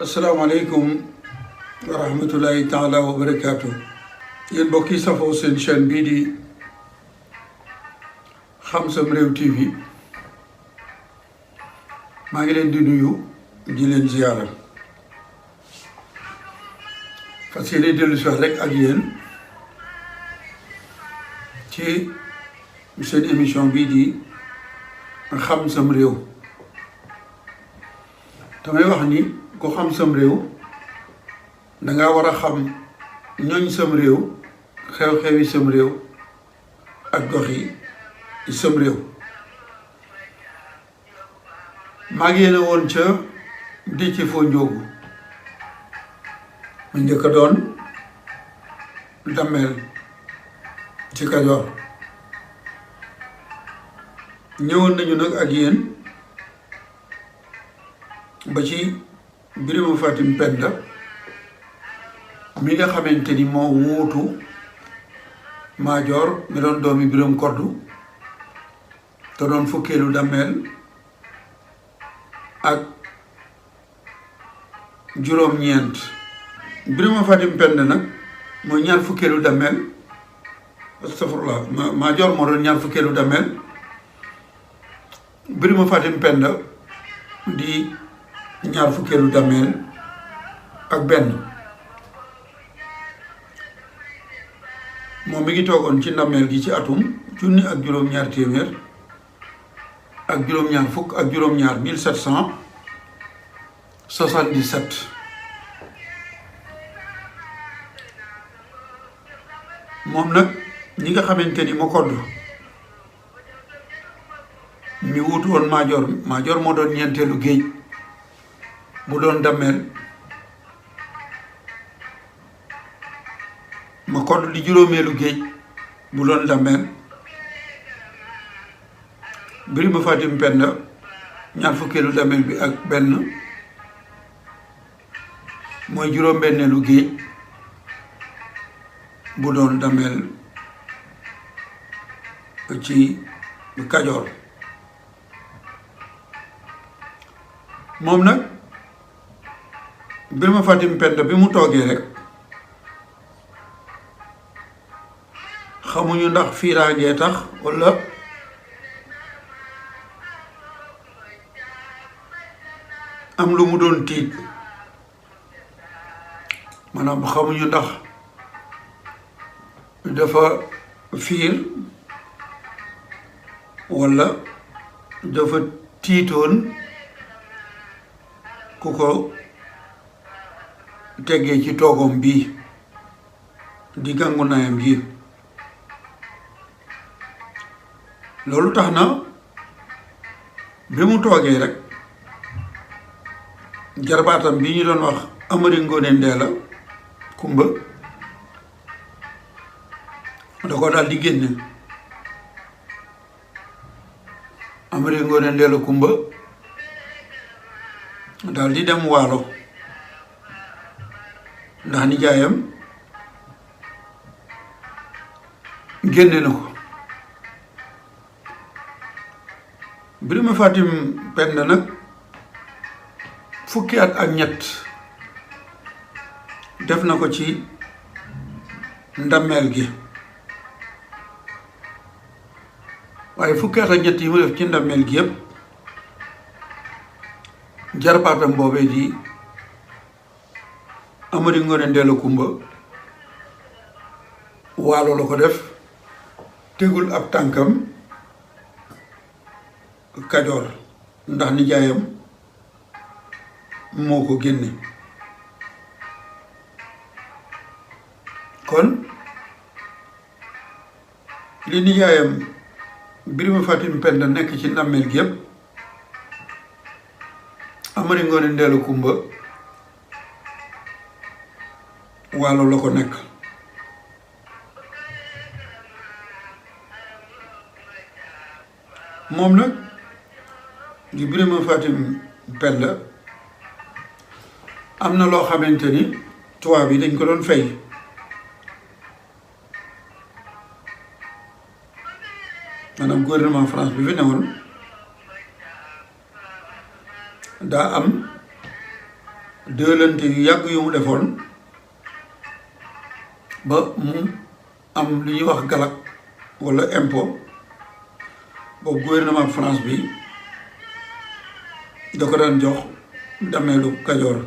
asalaamaaleykum wa rahmatullahi taala wa barakaatu. yéen mbokk yi safoo seen chaîne bii di Xam Sam Réew TV maa ngi leen di nuyu di leen ziyaara fas yéene dellu si wax rek ak yéen ci seen émission bii di Xam Sam Réew. damay wax ni ku xam sam réew danga war a xam ñooñ sam réew xew-xewi sam réew ak gox yi sam réew. maa ngi yéene woon ca Déthié Fo Ndiogou mu njëkk a doon Damel ci Kajoor. ñëwoon nañu nag ak yéen ba ci Birima Fatim Penda mi nga xamante ni moo wuutu Maajoor mi doon doomi Biram Koddu te doon fukkeelu Damel ak juróom-ñeent. Birima Fatim Penda nag mooy ñaar fukkeelu Damel, astafurlah, Maajoor moo doon ñaar fukkeelu Damel, Birima Fatim Penda di ñaar fukkeelu Damel ak benn. moom mi ngi toogoon ci ndameel gi ci atum junni ak juróom-ñaar téeméer ak juróom-ñaar fukk ak juróom-ñaar 1777. moom nag ñi nga xamante ni ma kodd mi wuutu woon Maajoor moo doon ñeenteelu géej bu doon Damel, ma kodd di juróomeelu géej bu doon Damel, Birima Fatim Penda ñaar fukkeelu Damel bi ak benn mooy juróom-benneelu géej bu doon Damel ci Kajoor. moom nag Birima Fatim Penda bi mu toogee rek xamuñu ndax fiiraangee tax walla am lu mu doon tiit, maanaam xamuñu ndax dafa fiir walla dafa tiitoon ku ko teggee ci toogom bii di gàngu naayam gi. loolu tax na bi mu toogee rek jarbaatam bi ñu doon wax Amari Ngoone Ndeela Kumba da ko daal di génne. Amari Ngoone Ndeela Kumba daal di dem Waalo ndax nijaayam génne na ko. Birima Fatim Penda nag fukki at ak ñett def na ko ci ndameel gi, waaye fukki at ak ñett yi mu def ci ndameel gi yëpp jarbaatam boobee di Amari Ngoone Ndeela Kumba Waalo la ko def, tegul ab tànkam Kajoor ndax nijaayam moo ko génne. kon li nijaayam Birima Fatim Penda nekk ci ndàmmeel gi yëpp Amari Ngoone Ndeela Kumba Waalo la ko nekk. moom nag di Birima Fatim Penda am na loo xamante ni tubaab yi dañ ko doon fay. maanaam gouvernement France bi fi newoon daa am dëlante yu yàgg yu mu defoon ba mu am lu ñuy wax galak wala impôt boobu gouvernement France bi da ko daan jox dameelu Kajoor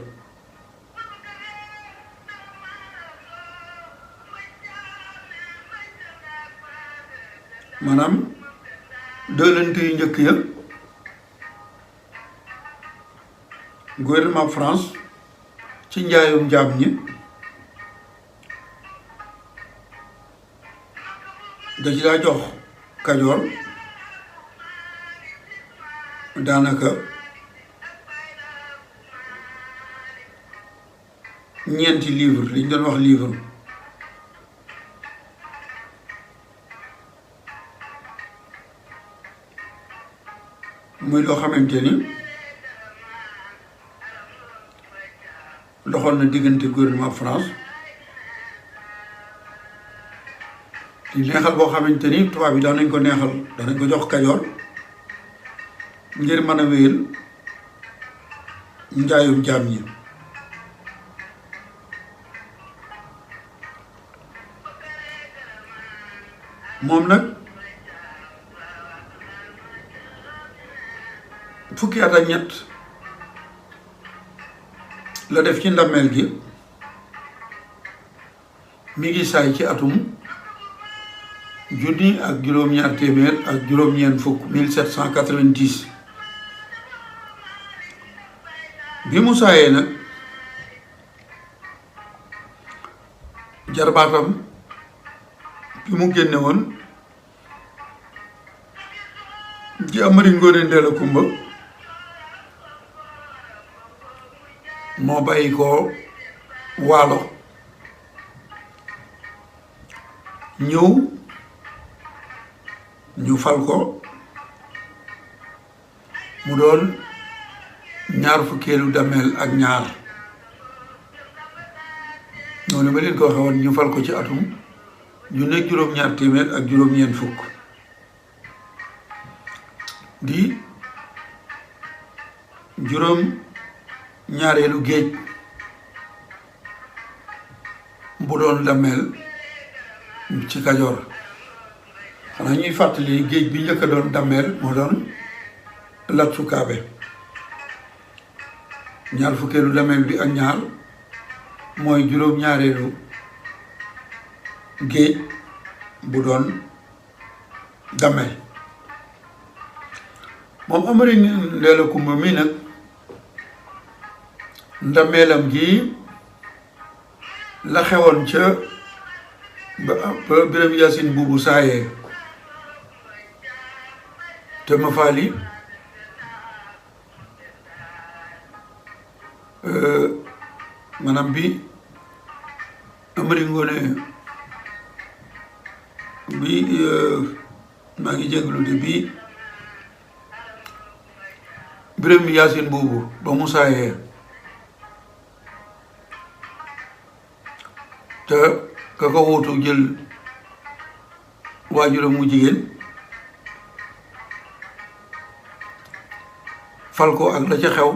maanaam dëlante yu njëkk ya gouvernement France ci njaayum jaam ñi da ci daa jox Kajoor daanaka ñeenti livre li ñu doon wax livre muy loo xamante ni doxoon na diggante gouvernement France di neexal boo xamante ni tubaab bi daan nañ ko neexal daan nañ ko jox Kajoor ngir mën a wéyal njaayum jaam ñi moom nag fukki at ak ñett la def ci ndameel gi mi ngi saay ci atum junni ak juróom-ñaar téeméer ak juróom-ñeent fukk 1790 bi mu saayee nag jarbaatam bi mu génne woon di Amari Ngoone Ndeela Kumba moo bàyyi ko Waalo ñëw ñu fal ko mu doon ñaar fukkeelu dameel ak ñaar noonu ba leen ko waxe woon ñu fal ko ci atum ñu nekk juróom-ñaar téeméer ak juróom-ñeent fukk di juróom ñaareelu géej bu doon dameel ci Kajoor xanaa ñuy fàttali géej bi njëkk a doon dameel moo doon Lat Sukaabe ñaar fukkeelu dameel bi ak ñaar mooy juróom ñaareelu géej bu doon dameel moom Amari Ndeela Kumba mii nag ndameelam gi la xewoon ca ba Biram Yaasin Buubu saayee te ma faali maanaam bi Amari Ngoone bi maa ngi jéglu de bi Biram Yaasin Buubu ba mu saayee te ka ko wuutu jël waajuram mu jigéen fal ko ak la ca xew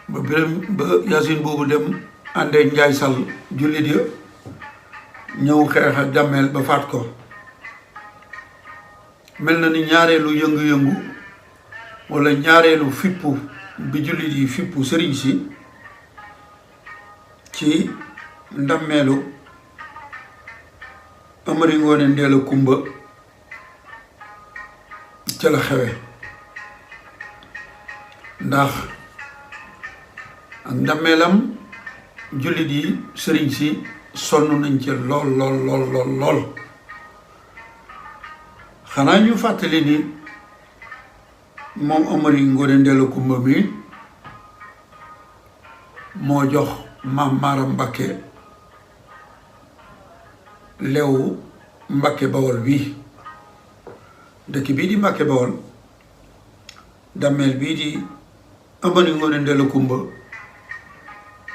ba Yaasin Buubu dem àndee Njaay Sall jullit ya ñëw xeex ak Dameel ba faat ko mel na ni ñaareelu yëngu-yëngu walla ñaareelu fippu bi jullit yi fippu sëriñ si ci ndammeelu Amari Ngoone Ndeela Kumba ca la xewe ndax ak ndammeelam jullit yi sëriñ si sonn nañ ca lool xanaa ñu fàttali ni moom Amari Ngoone Ndeela Kumba mi moo jox Maam Maaram Mbakke leewu Mbakke Bawol bii dëkk bii di Mbakke Bawol dammeel bii di Amari Ngoone Ndeela Kumba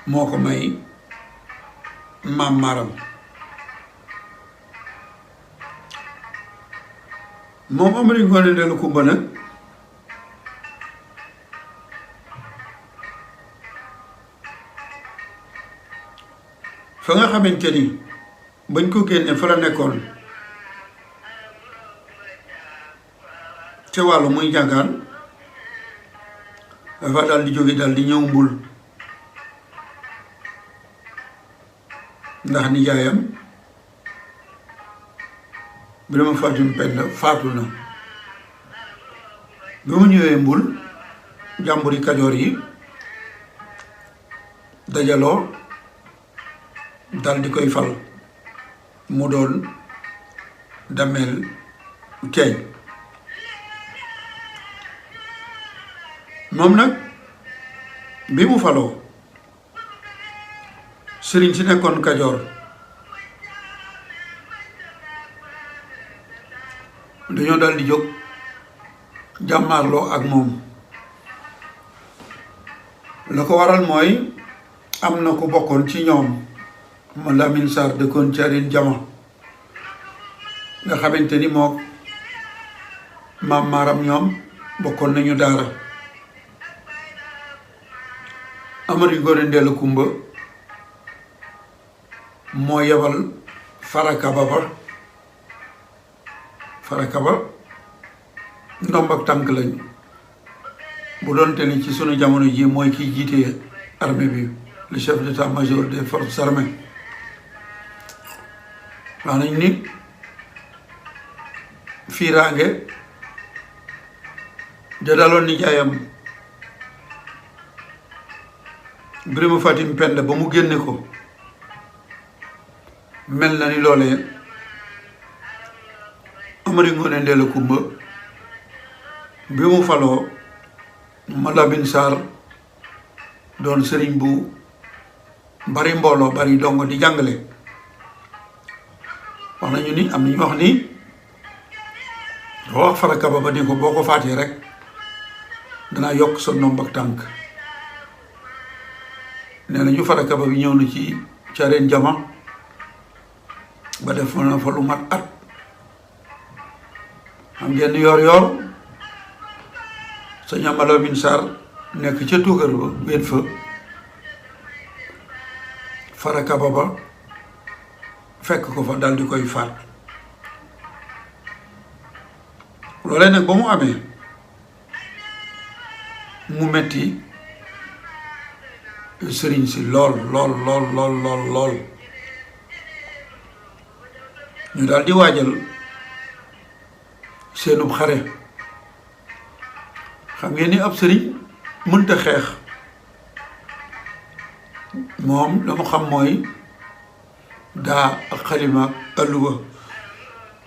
moo ko may Maam Maaram moom Amari Ngoone Ndeela Kumba nag fa nga xamante ni bañ ko génne fa la nekkoon ca wàllu muy jàngaan dafa dal di jóge dal di ñëw Mbul ndax nijaayam Birima Fatim Penda faatu na bi mu ñëwee Mbul jàmburi Kajoor yi dajaloo dal di koy fal mu doon Damel Ceeñ moom nag bi mu faloo sëriñ si nekkoon Kajoor dañoo dal di jóg jàmmaarloo ak moom la ko waral mooy am na ku bokkoon ci ñoom ma Lamine Sarr dëkkoon ci Arin Jama nga xamante ni moo maam maaram ñoom bokkoon nañu daara Amari Ngoone Ndeela Kumba moo yebal Farakaba ndomb ak tànk lañ bu doon te ni ci sunu jamono ji mooy kiy jiite armée bi le chef d'état-major des forces armées wax nañ ni fiiraange da daloon nijaayam Birima Fatim Penda ba mu génne ko mel na ni loolee Amari Ngoone Ndeela Kumba bi mu faloo ma Lamine Sarr doon sëriñ bu bari mbooloo bari dongo di jàngale wax nañu ni am nañu wax ni dafa wax Farakaba ba ni ko boo ko faatee rek danaa yokk sa ndomb ak tànk nee nañu Farakaba bi ñëw na ci Arin Jama ba def na fa lu mat at xam ngeen yor sëñ Ma Lamine Sarr nekk ca tuukar ba wéet fa Farakaba ba fekk ko fa dal di koy faat loolee nag ba mu amee mu metti sëriñ si lool ñu daal di waajal seenub xare xam ngeen ni ab sëriñ mënta xeex moom la mu xam mooy daa ak xalima ak alluwa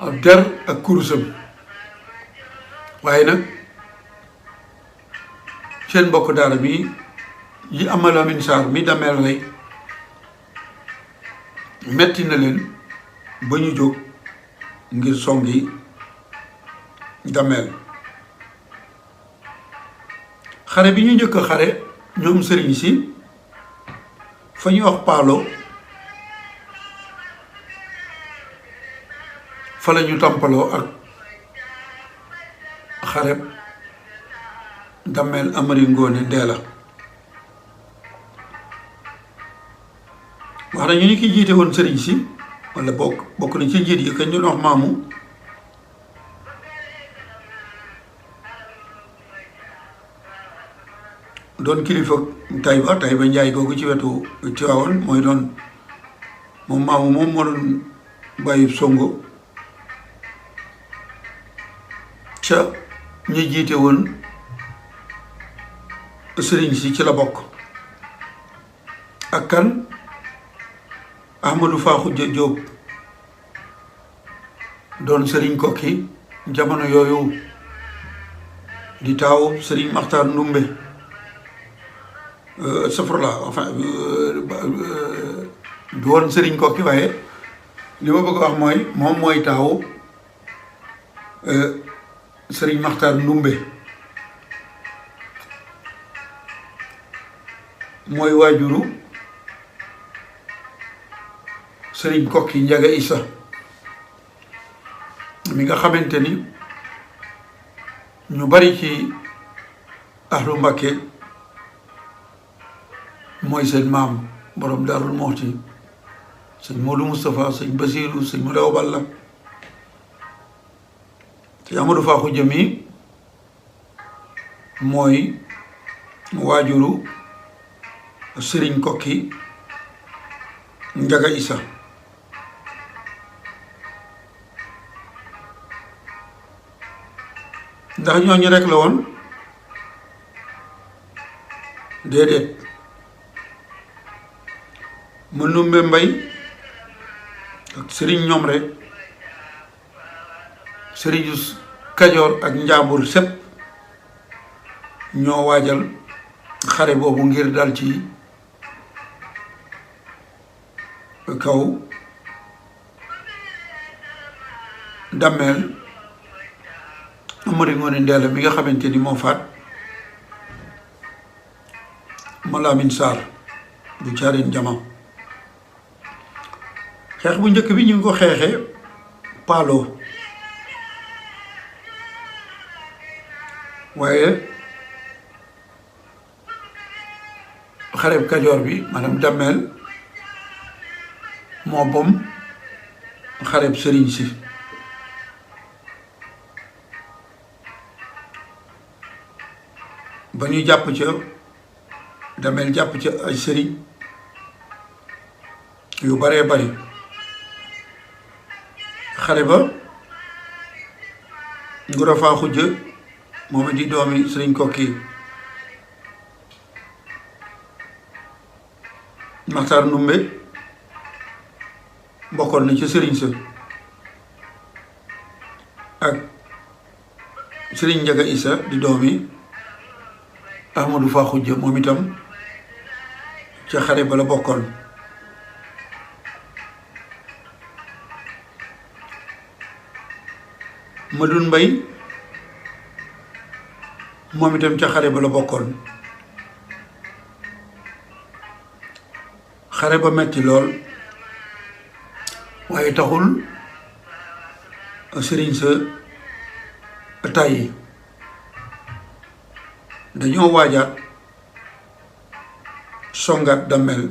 ak der ak kurusam waaye nag seen mbokk daara bi yi Ama Lamine Sarr mi Damel rey metti na leen ba ñu jóg ngir songi Damel xare bi ñu njëkk a xare ñoom sëriñ si fa ñuy wax Paalo fa la ñu tampaloo ak xareb Damel Amari Ngoone Ndeela wax nañu ni ki jiite woon sëriñ si wala bokk na ci njiit yi kañ doon wax maamu doon kilifa Tayba Njaay googu ci wetu Tiwaawan mooy doon moom maamu moom moo doon bàyyi songo ca ñi jiite woon sëriñ si ci la bokk ak kan Ahmadou Fakhuja Jóob doon sëriñ kokki jamono yooyu di taaw sëriñ Maxtaar Ndumbe safrla enfin du woon sëriñ kokki waaye li ma bëgg a wax mooy moom mooy taaw sëriñ Maxtaar Ndumbe mooy waajuru sëriñ kokki Njaga Isa mi nga xamante ni ñu bari ci ahlu Mbàkke mooy seen maam borom Daarul Muxti sëñ Modou Moustapha sëñ Basiru sëñ Modou Balla sëñ Amadou Fakhu Jami mooy waajuru sëriñ Kokki Njaga Isa ndax ñooñu rek la woon déedéet Manumbe Mbay ak sëriñ ñoom rek sëriñu Kajoor ak Njaambur sépp ñoo waajal xare boobu ngir dal ci kaw Dameel Amari Ngoone Ndeela mi nga xamante ni moo faat Malamine Sarr bu Caarin Jama xeex bu njëkk bi ñu ngi ko xeexee Paalo waaye xareb Kajoor bi maanaam Dameel moo bom xareb sëriñ si ba ñu jàpp ca Dameel jàpp ca ay sëriñ yu baree bari xare ba Ngura Faa Xujja moom di doomi sëriñ Kokki Maxtaar Ndumbe bokkoon na ci sëriñ sa ak sëriñ Njaga Isa di doomi Ahmadou Faa Xujja moom itam ca xare ba la bokkoon Madun Mbay moom itam ca xare ba la bokkoon xare ba metti lool waaye taxul sëriñ sa tàyyi dañoo waajaat songaat Dameel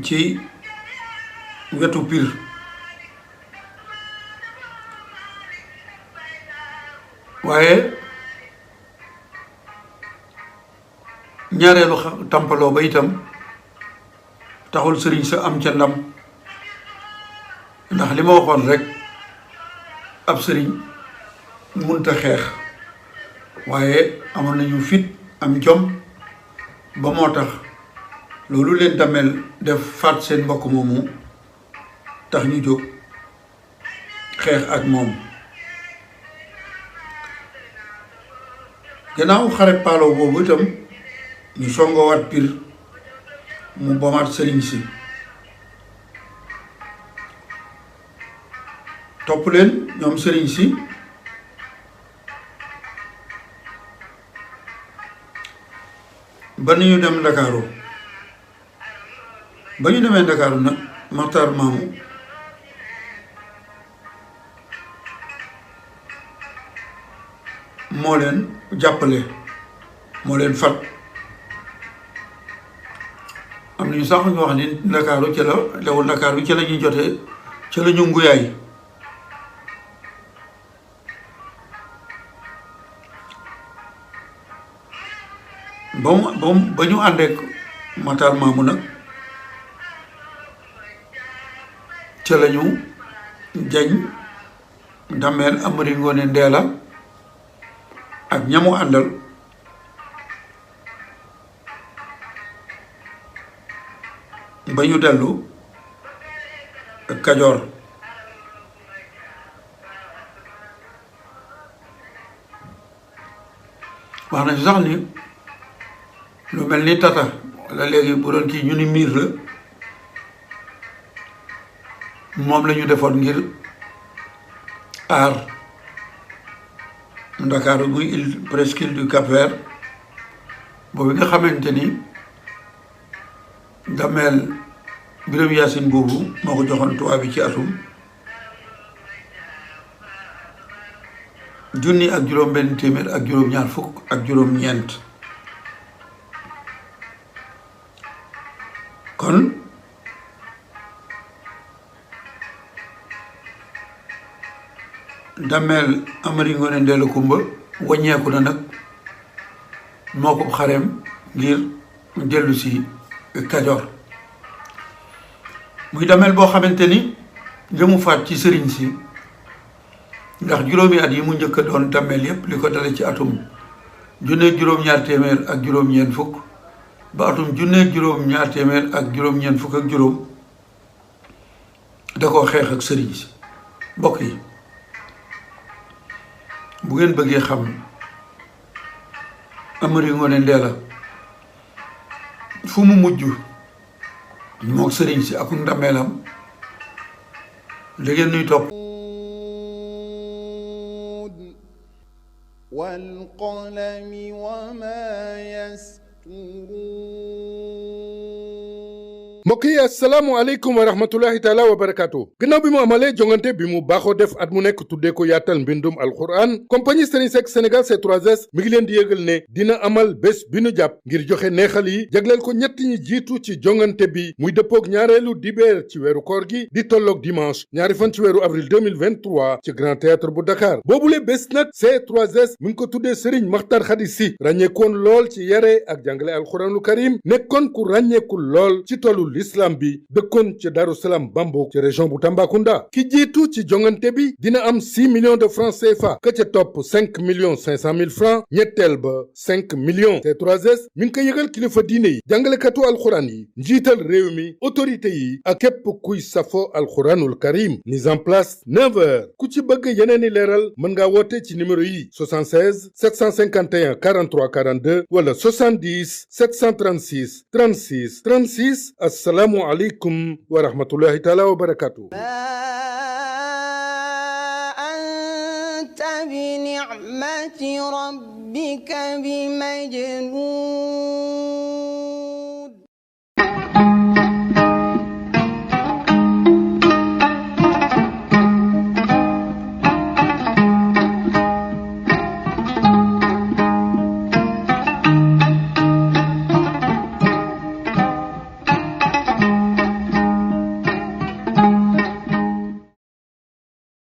ci wetu Pire waaye ñaareelu tampaloo ba itam taxul sëriñ sa am ca ndam ndax li ma waxoon rek ab sëriñ munta xeex waaye amoon nañu fit am jom ba moo tax loolu leen Dameel def faat seen mbokk moomu tax ñu jóg xeex ak moom gannaaw xare Paalo boobu itam ñu songowaat Pire mu bomaat sëriñ si topp leen ñoom sëriñ si ba ni ñu dem Ndakaaru ba ñu demee Ndakaaru nag Maxtaar Maamu moo leen jàppale moo leen fat am nañu sax ñu wax ni Ndakaaru ci la lewu Ndakaaru ci la ñuy jotee ci la ñu nguyaay ba ñu àndeek Maxtaar Maamu nag ca la ñu jañ Dameel Amari Ngoone Ndeela ak ñamu àndal ba ñu dellu Kajoor wax nañu sax ni lu mel ni tata walla léegi bu doon kii ñu ni miir la moom la ñu defoon ngir aar Ndakaaru muy île presqu'île du Cap-Vert boobu nga xamante ni Dameel Biram Yaasin boobu moo ko joxoon tubaab bi ci atum 1924 kon Damel Amari Ngoone Ndeela Kumba wàññeeku na nag moo ko xareem ngir dellu si Kajoor muy damel boo xamante ni jëmu faat ci sëriñ si ndax juróomi at yi mu njëkk a doon damel yépp li ko dale ci atum junne juróom-ñaar téeméer ak juróom-ñeent fukk ba atum junne juróom-ñaar téeméer ak juróom-ñeent fukk ak juróom da koo xeex ak sëriñ si mbokk yi bu ngeen bëggee xam Amari Ngoone Ndeela fu mu mujj mook sëriñ si ak ndameelam da ngeen nuy topp wal qalami wa ma yasturuun mbokk yi asalaamaaleykum wa rahmatullahi taala wa barakaatu gannaaw bi mu amalee jongante bi mu baaxoo def at mu nekk tuddee ko yaatal mbindum alquran compagnie Serigne Seck Sénégal C3S mi ngi leen di yëgal ne dina amal bés bi nu jàpp ngir joxe neexal yi jagleel ko ñett ñi jiitu ci jongante bi muy dëppoog ñaareelu dibeer ci weeru koor gi di tolloog dimanche ñaari fan ci weeru avril 2023 ci Grand Théâtre bu Dakar boobule bés nag C3S mi ngi ko tuddee Serigne Makhtar Khady Sy ràññeekoon lool ci yare ak jàngale alquranul karim nekkoon ku ràññeeku lool ci tollu l'islam bi dëkkoon ci Daaru Salaam Bambok ci région bu Tambacounda ki jiitu ci jongante bi dina am 6 millions de francs CFA ka ca topp 5 millions 500 mille francs ñetteel ba 5 millions C3S mi ngi ko yëgal kilifa diine yi jàngalekatu alxuraan yi njiital réew mi autorité yi ak képp kuy safo alxuraanul karim mise en place 9 heures ku ci bëgg yeneen i leeral mën ngaa woote ci numéro yi 76 751 43 42 wala 70 736 36 36 assalaamu aleykum wa rahmatullahi taala wa barakatuh anta bi ni'mati rabbika bi majnun